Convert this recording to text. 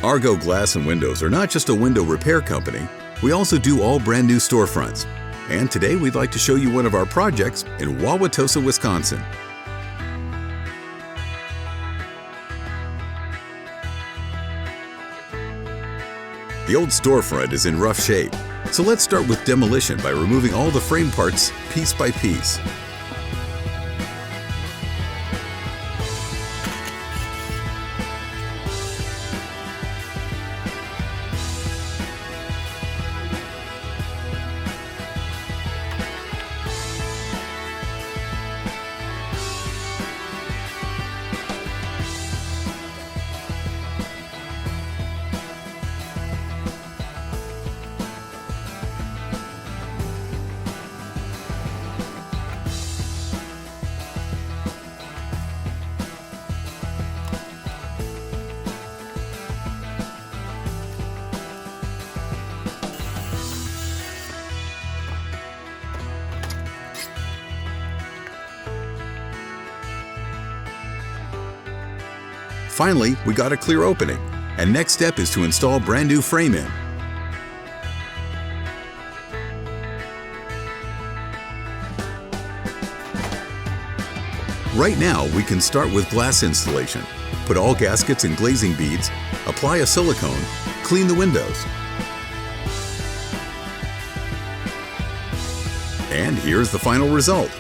Argo Glass and Windows are not just a window repair company, we also do all brand new storefronts. And today we'd like to show you one of our projects in Wauwatosa, Wisconsin. The old storefront is in rough shape, so let's start with demolition by removing all the frame parts piece by piece. Finally, we got a clear opening, and next step is to install brand new frame in. Right now, we can start with glass installation. Put all gaskets and glazing beads, apply a silicone, clean the windows. And here's the final result.